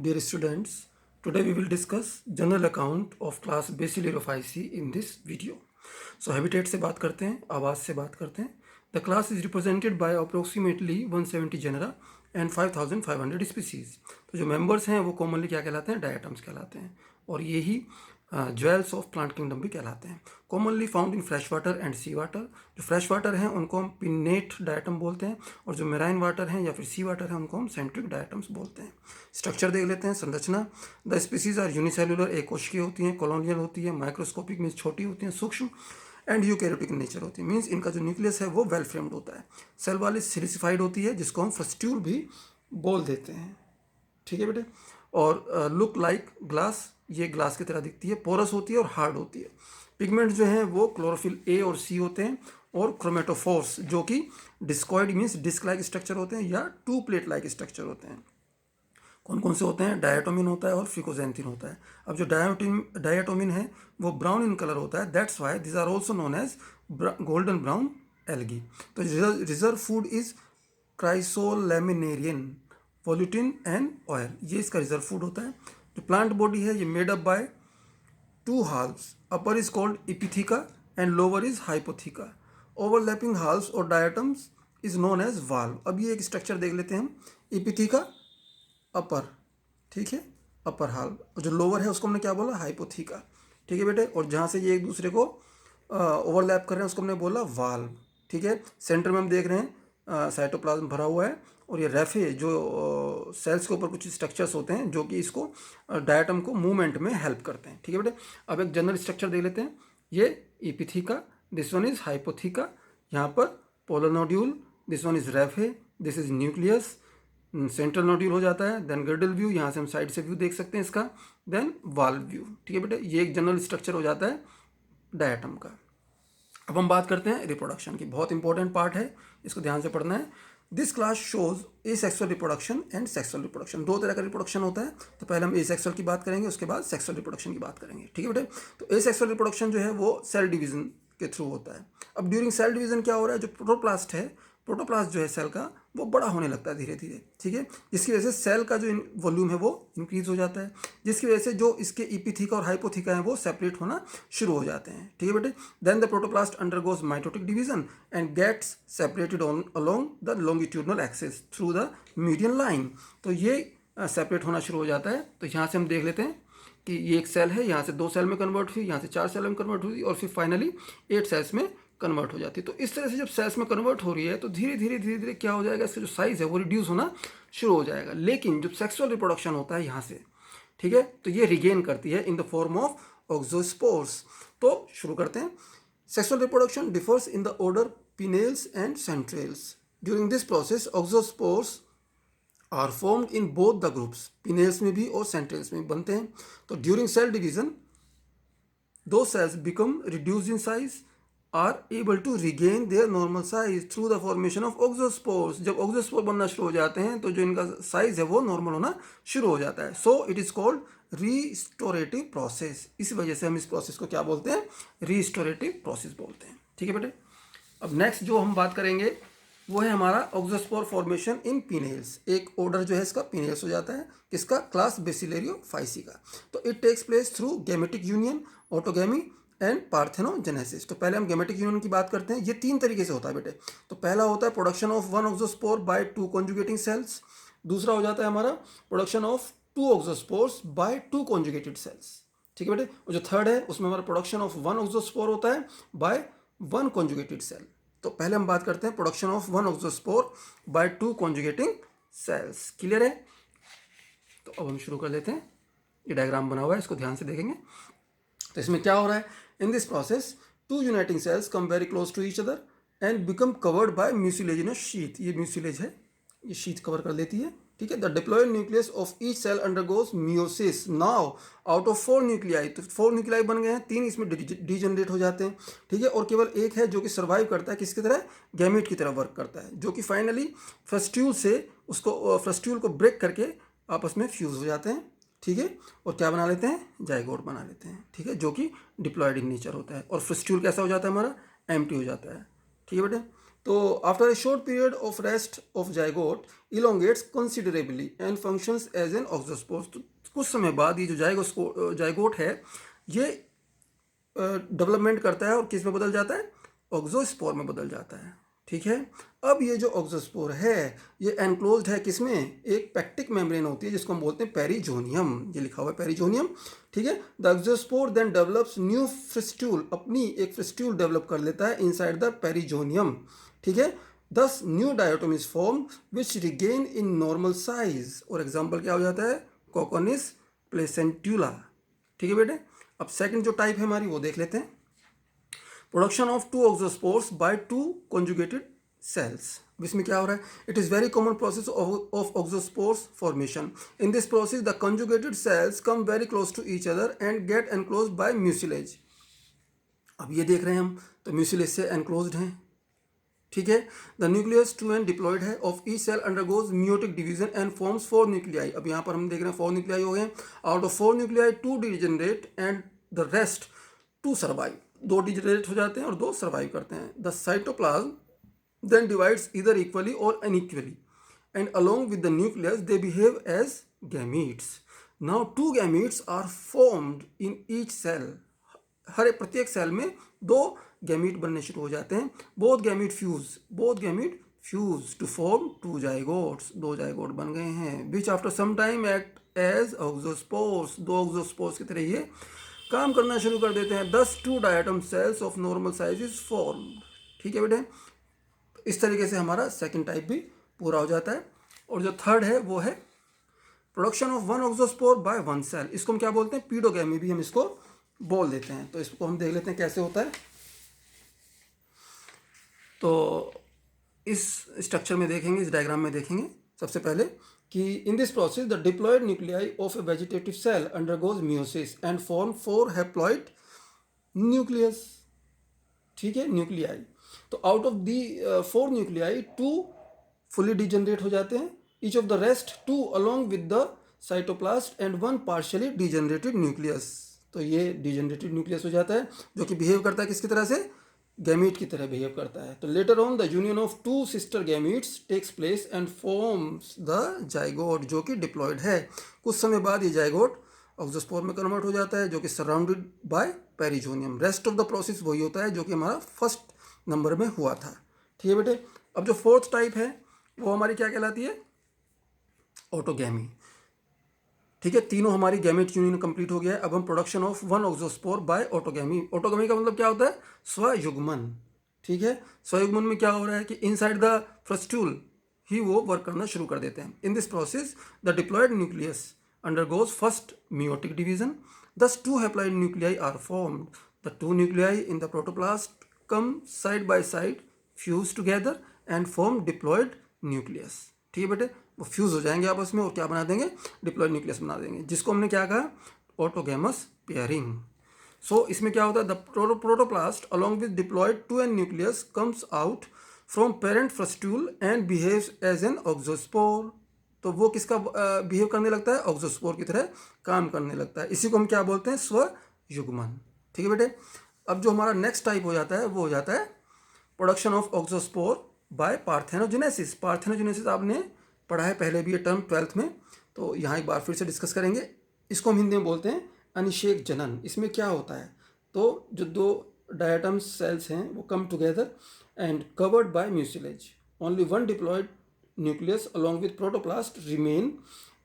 Dear students, today we will discuss general account of class Basic Layer of IC in this video. So habitat से बात करते हैं, आवास से बात करते हैं. The class is represented by approximately 170 genera and 5500 species. तो जो members हैं वो commonly क्या कहलाते हैं? Diatoms कहलाते हैं और यही ज्वेल्स ऑफ प्लांट किंगडम भी कहलाते हैं. Commonly found in fresh water and sea water. जो फ्रेश वाटर हैं उनको हम पिनेट डायटम बोलते हैं और जो मेराइन वाटर हैं या फिर सी वाटर हैं उनको हम सेंट्रिक डायटम्स बोलते हैं. स्ट्रक्चर देख लेते हैं. संरचना. द स्पीसीज आर यूनिसेलुलर, एक कोशिकीय होती हैं, कॉलोनियल होती है, माइक्रोस्कोपिक मीन्स छोटी होती हैं, सूक्ष्म, एंड यूकैरियोटिक नेचर होती है. मीन्स इनका जो न्यूक्लियस है वो वेल फ्रेम्ड होता है. सेल वाली सिलिसिफाइड होती है जिसको हम फ्रस्ट्यूल भी बोल देते हैं. ठीक है बेटे. और लुक लाइक ग्लास, ये ग्लास की तरह दिखती है. पोरस होती है और हार्ड होती है. पिगमेंट जो हैं वो क्लोरोफिल ए और सी होते हैं और क्रोमेटोफोर्स जो कि discoid means disc like structure होते हैं या टू प्लेट लाइक स्ट्रक्चर होते हैं. कौन कौन से होते हैं? डायटोमिन होता है और फिकोजेंथिन होता है. अब जो डायटोमिन है वो ब्राउन इन कलर होता है. That's why this are also known as golden brown algae. तो reserve food is chrysolaminarin, volutin and oil, ये इसका रिजर्व फूड होता है. जो प्लांट बॉडी है ये made up by two halves. Upper is called epitheca and lower is hypotheca. Overlapping halves और diatoms is known as valve. अब ये एक स्ट्रक्चर देख लेते हैं हम. इपिथिका अपर, ठीक है, अपर हाल्व, और जो लोअर है उसको हमने क्या बोला? हाइपोथिका. ठीक है बेटे. और जहाँ से ये एक दूसरे को ओवरलैप कर रहे हैं उसको हमने बोला वाल्व. ठीक है. सेंटर में हम देख रहे हैं साइटोप्लाज्म भरा हुआ है और ये रेफे जो सेल्स के ऊपर कुछ स्ट्रक्चर्स होते हैं जो कि इसको डायटम को मूवमेंट में हेल्प करते हैं. ठीक है बेटे. अब एक जनरल स्ट्रक्चर देख लेते हैं. ये इपिथिका, दिस वन इज हाइपोथिका, यहाँ पर polar nodule, this one is raphe, this is nucleus, central nodule हो जाता है, देन गर्डल व्यू, यहाँ से हम साइड से व्यू देख सकते हैं इसका, देन वाल्व व्यू. ठीक है बेटे. ये एक जनरल स्ट्रक्चर हो जाता है डायटम का. अब हम बात करते हैं रिप्रोडक्शन की. बहुत इंपॉर्टेंट पार्ट है, इसको ध्यान से पढ़ना है. This class shows A sexual reproduction and sexual reproduction. दो तरह का रिप्रोडक्शन होता है. तो पहले हम ए सेक्सुअल की बात करेंगे, उसके बाद सेक्सुअल रिप्रोडक्शन की बात करेंगे. ठीक है बेटे. तो ए सेक्सुअल रिप्रोडक्शन जो है वो सेल डिवीजन के थ्रू होता है. अब ड्यूरिंग सेल डिवीजन क्या हो रहा है? जो प्रोटोप्लास्ट है, प्रोटोप्लास्ट जो है सेल का, वो बड़ा होने लगता है धीरे धीरे. ठीक है. जिसकी वजह से सेल का जो वॉल्यूम है वो इंक्रीज हो जाता है, जिसकी वजह से जो इसके इपिथिका और हाइपोथिका हैं वो सेपरेट होना शुरू हो जाते हैं. ठीक है बेटे. Then the protoplast undergoes mitotic division and gets separated on along the longitudinal axis through the median line. तो ये सेपरेट होना शुरू हो जाता है. तो यहाँ से हम देख लेते हैं कि ये एक सेल है, यहाँ से 2 सेल में कन्वर्ट हुई, यहाँ से 4 सेल में कन्वर्ट हुई और फिर फाइनली 8 सेल्स में कन्वर्ट हो जाती है. तो इस तरह से जब सेल्स में कन्वर्ट हो रही है तो धीरे धीरे क्या हो जाएगा? इसका जो साइज है वो रिड्यूस होना शुरू हो जाएगा. लेकिन जब सेक्सुअल रिप्रोडक्शन होता है यहाँ से, ठीक है, तो ये रिगेन करती है in the form of auxospores. तो शुरू करते हैं. Sexual reproduction differs in the order pennales and centrales. During this process auxospores are formed in both the groups. Pennales में भी और सेंट्रेल्स में भी बनते हैं. तो ड्यूरिंग सेल डिवीजन दो cells become reduce in size, are able to regain their normal size through the formation of auxospores. जब ऑक्सोस्पोर बनना शुरू हो जाते हैं तो जो इनका साइज है वो नॉर्मल होना शुरू हो जाता है. So it is called restorative process. इस वजह से हम इस प्रोसेस को क्या बोलते हैं? रीस्टोरेटिव प्रोसेस बोलते हैं. ठीक है बेटे. अब नेक्स्ट जो हम बात करेंगे वो है हमारा ऑक्सोस्पोर फॉर्मेशन इन पिनेल्स. एक ऑर्डर जो है इसका पिनेल्स हो जाता है. किसका? क्लास बेसिलेरियोफाइसी का. तो it takes place through gametic union, autogamy and parthenogenesis. तो पहले हम गैमेटिक यूनियन की बात करते हैं. ये 3 तरीके से होता है बेटे. तो पहला होता है production of 1 auxospore by 2 conjugating cells. दूसरा हो जाता है हमारा production of 2 auxospores by 2 conjugated cells. ठीक है बेटे. और जो थर्ड है उसमें हमारा प्रोडक्शन ऑफ 1 ऑक्सोस्पोर होता है बाय 1 कॉन्जुगेटेड सेल. तो पहले हम बात करते हैं production of 1 auxospore by 2 conjugating cells. Clear है? तो अब हम शुरू कर लेते हैं. ये डायग्राम बना हुआ है, इसको ध्यान से देखेंगे. तो इसमें क्या हो रहा है? In this process 2 uniting cells come very close to each other and become covered by mucilaginous sheath. ये म्यूसिलेज है, ये शीथ कवर कर लेती है. ठीक है. The diploid nucleus of each cell undergoes meiosis. Now out of 4 nuclei, तो 4 nuclei बन गए हैं, 3 इसमें डिजनरेट हो जाते हैं. ठीक है. और केवल एक है जो कि सर्वाइव करता है, किसकी तरह? गैमेट की तरह वर्क करता है, जो कि फाइनली फ्रस्ट्यूल से उसको फ्रस्ट्यूल को ब्रेक करके आपस में फ्यूज हो जाते हैं. ठीक है. और क्या बना लेते हैं? जाइगोट बना लेते हैं. ठीक है. जो कि डिप्लॉयड इन नेचर होता है. और फ्रस्ट्यूल कैसा हो जाता है हमारा? एम्प्टी हो जाता है. ठीक है बेटे. तो after a short period of rest of zygote elongates considerably and functions as an auxospore. तो कुछ समय बाद ये जो जाइगोट है ये डेवलपमेंट करता है और किस में बदल जाता है, ऑक्सोस्पोर में बदल जाता है। ठीक है, अब ये जो ऑक्सोस्पोर है ये एनक्लोज्ड है किसमें, एक पैक्टिक मेम्ब्रेन होती है जिसको हम बोलते हैं पेरिजोनियम, ये लिखा हुआ है पेरिजोनियम। ठीक है, द ऑक्सोस्पोर देन डेवलप्स न्यू फ्रिस्ट्यूल, अपनी एक फ्रिस्ट्यूल डेवलप कर लेता है इनसाइड द पेरिजोनियम। ठीक है, thus new diatom is form which regain in normal size, और एग्जाम्पल क्या हो जाता है, कोकोनिस प्लेसेंट्यूला। ठीक है बेटे, अब सेकंड जो टाइप है हमारी वो देख लेते हैं, production of two auxospores by two conjugated cells. इसमें क्या हो रहा है, it is very common process of auxospores formation. In this process the conjugated cells come very close to each other and get enclosed by mucilage. अब ये देख रहे हैं हम, तो म्यूसिलेज से एनक्लोज्ड हैं। ठीक है, the nucleus two and diploid है of each cell undergoes meiotic division and forms 4 nuclei. अब यहाँ पर हम देख रहे हैं 4 न्यूक्लियाई हो गए, out of 4 nuclei 2 degenerate and the rest 2 survive. 2 degenerate हो जाते हैं और 2 सर्वाइव करते हैं। The cytoplasm then divides either equally or unequally and along with the nucleus they behave as gametes. Now 2 gametes are formed in each cell. हर एक प्रत्येक cell में 2 gamete बनने शुरू हो जाते हैं। Both gamete fuse to form 2 zygotes, 2 zygote बन गए हैं, which after some time act as auxospores, 2 auxospores की तरह ये काम करना शुरू कर देते हैं। 10 2 diatom cells of normal size is formed. ठीक है बेटे, इस तरीके से हमारा सेकंड टाइप भी पूरा हो जाता है। और जो थर्ड है वो है production of 1 auxospore bye 1 cell. इसको हम क्या बोलते हैं, पीडोगैमी भी हम इसको बोल देते हैं। तो इसको हम देख लेते हैं कैसे होता है। तो इस स्ट्रक्चर में देखेंगे, इस डायग्राम में देखेंगे सबसे पहले कि in this process the diploid nuclei of a vegetative cell undergoes meiosis and form 4 haploid nucleus. ठीक है, न्यूक्लियाई। तो out of the 4 nuclei 2 fully degenerate हो जाते हैं, each of the rest 2 along with the cytoplast and 1 partially degenerated nucleus. तो ये degenerated nucleus हो जाता है जो कि बिहेव करता है किसकी तरह से, गैमीट की तरह बिहेव करता है। तो later on the union of 2 sister gametes takes place and forms the zygote, जो कि डिप्लॉयड है। कुछ समय बाद ये जाइगोट ऑक्सोस्पोर में कन्वर्ट हो जाता है जो कि surrounded by perizonium. Rest of the process वही होता है जो कि हमारा फर्स्ट नंबर में हुआ था। ठीक है बेटे, अब जो फोर्थ टाइप है वो हमारी क्या कहलाती है, ऑटोगैमी। ठीक है, तीनों हमारी गैमेट यूनियन कंप्लीट हो गया है। अब हम production of 1 auxospore by autogamy. Autogamy का मतलब क्या होता है, स्वयुग्मन। ठीक है, स्वयुग्मन में क्या हो रहा है कि इनसाइड द फ्रस्ट्यूल ही वो वर्क करना शुरू कर देते हैं। In this process the diploid nucleus undergoes first meiotic division, thus 2 haploid nuclei are formed. The 2 nuclei in the protoplast come side by side, fuse together and form diploid nucleus. ठीक है बेटे, वो fuse हो जाएंगे आपस में और क्या बना देंगे, डिप्लॉयड न्यूक्लियस बना देंगे, जिसको हमने क्या कहा, ऑटोगैमस पेयरिंग। सो इसमें क्या होता है, the protoplast along with diploid 2n nucleus comes out from parent frustule and behaves as an auxospore. तो वो किसका बिहेव करने लगता है, ऑक्सोस्पोर की तरह काम करने लगता है। इसी को हम क्या बोलते हैं, स्वयुग्मन। ठीक है बेटे, अब जो हमारा नेक्स्ट टाइप हो जाता है वो हो जाता है production of auxospore by parthenogenesis. Parthenogenesis आपने पढ़ा है पहले भी ये टर्म 12th में, तो यहाँ एक बार फिर से डिस्कस करेंगे। इसको हम हिंदी में बोलते हैं अनिषेक जनन। इसमें क्या होता है, तो जो 2 डायटम सेल्स हैं वो come together and covered by mucilage, only 1 diploid nucleus along with protoplast remain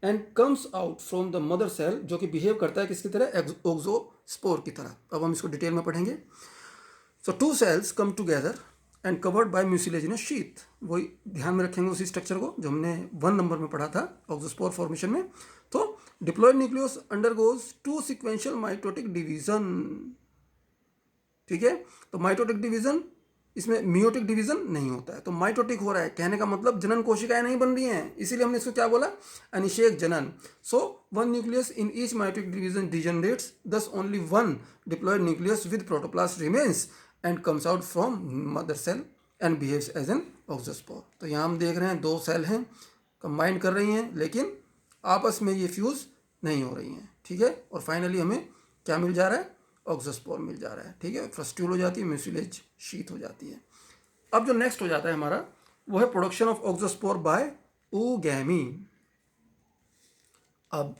and comes out from the mother cell, जो कि बिहेव करता है किसकी तरह, ऑक्सोस्पोर की तरह। अब हम इसको डिटेल में पढ़ेंगे। So 2 cells come together and covered by mucilaginous sheath. वही ध्यान में रखेंगे उसी स्ट्रक्चर को जो हमने 1 नंबर में पढ़ा था ऑक्सोस्पोर फॉर्मेशन में। तो diploid nucleus undergoes 2 sequential mitotic division. ठीक है, तो माइटोटिक डिवीजन, इसमें मियोटिक डिवीजन नहीं होता है, तो माइटोटिक हो रहा है। कहने का मतलब जनन कोशिकाएं नहीं बन रही हैं, इसीलिए हमने इसको क्या बोला, अनिषेक जनन। So 1 nucleus in each mitotic division degenerates, thus only 1 diploid nucleus with protoplast remains and comes out from mother cell and behaves as an auxospore. तो यहाँ हम देख रहे हैं 2 सेल हैं, कंबाइन कर रही हैं, लेकिन आपस में ये फ्यूज नहीं हो रही हैं। ठीक है, और फाइनली हमें क्या मिल जा रहा है, ऑक्सोस्पोर मिल जा रहा है। ठीक है, फ्रस्ट्यूल हो जाती है, म्यूसिलेज शीथ हो जाती है। अब जो नेक्स्ट हो जाता है हमारा वो है production of auxospore bye oogamie। अब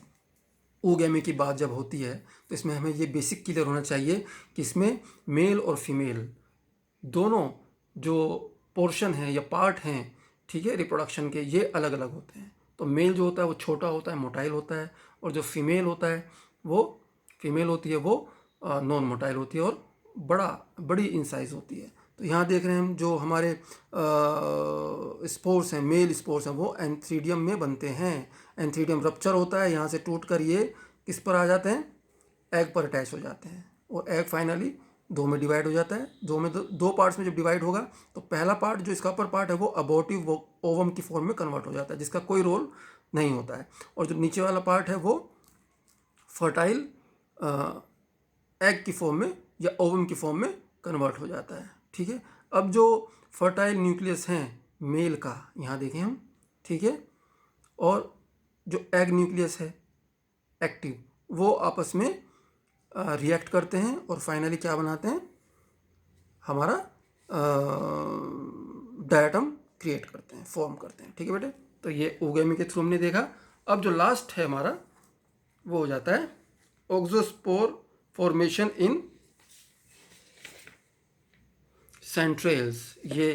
oogamie की बात जब होती है तो इसमें हमें ये बेसिक क्लियर होना चाहिए कि इसमें मेल और फीमेल दोनों जो पोर्शन हैं या पार्ट हैं, ठीक है, रिप्रोडक्शन के, ये अलग अलग होते हैं। तो मेल जो होता है वो छोटा होता है, मोटाइल होता है, और जो फीमेल होता है वो फीमेल होती है वो नॉन मोटाइल होती है और बड़ी इन साइज होती है। तो यहाँ देख रहे हैं हम जो हमारे स्पोर्स हैं, मेल स्पोर्स हैं, वो एंथ्रीडियम में बनते हैं। एंथ्रीडियम रप्चर होता है, यहाँ से टूट कर ये किस पर आ जाते हैं, एग पर अटैच हो जाते हैं, और एग फाइनली दो में डिवाइड हो जाता है। दो पार्ट्स में जब डिवाइड होगा तो पहला पार्ट जो इसका अपर पार्ट है वो अबॉर्टिव ओवम की फॉर्म में कन्वर्ट हो जाता है, जिसका कोई रोल नहीं होता है, और जो नीचे वाला पार्ट है वो फर्टाइल एग की फॉर्म में या ओवम की फॉर्म में कन्वर्ट हो जाता है। ठीक है, अब जो फर्टाइल न्यूक्लियस हैं मेल का, यहाँ देखें हम, ठीक है, और जो एग न्यूक्लियस है एक्टिव, वो आपस में रिएक्ट करते हैं और फाइनली क्या बनाते हैं, हमारा डायटम क्रिएट करते हैं, फॉर्म करते हैं। ठीक है बेटे, तो ये oogamie के थ्रू हमने देखा। अब जो लास्ट है हमारा वो हो जाता है ऑक्सोस्पोर फॉर्मेशन इन सेंट्रेल्स। ये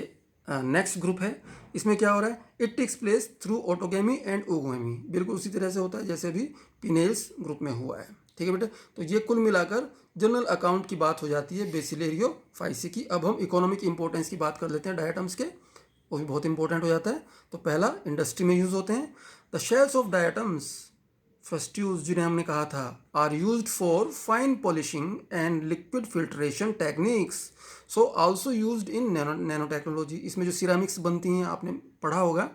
नेक्स्ट ग्रुप है। इसमें क्या हो रहा है, it takes place through autogamy and oogamie। बिल्कुल उसी तरह से होता है जैसे भी पिनेल्स ग्रुप में हुआ है। ठीक है बेटे, तो ये कुल मिलाकर जनरल अकाउंट की बात हो जाती है बेसिलेरियो फाइसी की। अब हम इकोनॉमिक इंपॉर्टेंस की बात कर लेते हैं डायटम्स के, वो भी बहुत इंपॉर्टेंट हो जाता है। तो पहला, इंडस्ट्री में यूज़ होते हैं। The shells of diatoms frustules, जिन्हें हमने कहा था, are used for fine polishing and liquid filtration techniques, so also used in nano technology. इसमें जो सिरामिक्स बनती हैं आपने पढ़ा होगा,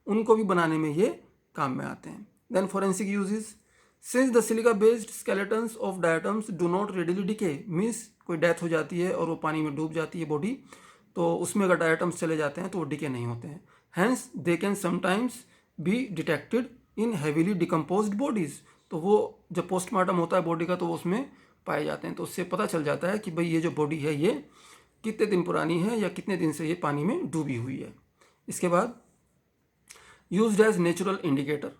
उनको भी बनाने में ये काम में आते हैं। Then forensic uses, since the silica based skeletons of diatoms do not readily decay, means कोई डेथ हो जाती है और वो पानी में डूब जाती है बॉडी, तो उसमें अगर डायटम्स चले जाते हैं तो वो डिके नहीं होते हैं। Hence they can sometimes be detected in heavily decomposed bodies. तो वो जब पोस्टमार्टम होता है बॉडी का तो वो उसमें पाए जाते हैं, तो उससे पता चल जाता है कि भाई ये जो बॉडी है ये कितने दिन पुरानी है या कितने दिन से ये पानी में डूबी हुई है। इसके बाद used as natural indicator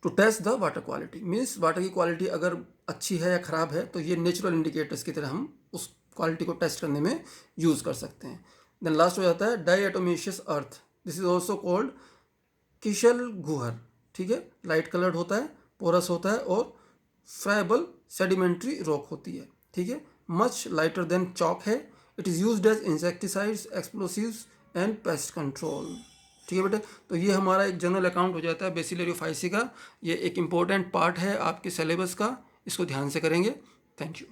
to test the water quality, means water की क्वालिटी अगर अच्छी है या ख़राब है तो ये नेचुरल इंडिकेटर्स की तरह हम उस क्वालिटी को टेस्ट करने में यूज़ कर सकते हैं। देन लास्ट हो जाता है डाइएटोमेशियस अर्थ, this is also called Kishal गुहर। ठीक है, लाइट कलर्ड होता है, पोरस होता है और फ्राइबल सेडिमेंट्री रॉक होती है। ठीक है, मच लाइटर देन चॉक है। It is used as insecticides, explosives and pest control. ठीक है बेटे, तो ये हमारा एक जनरल अकाउंट हो जाता है बेसिलेरियो फाइसी का। ये एक इम्पॉर्टेंट पार्ट है आपके सिलेबस का, इसको ध्यान से करेंगे। Thank you.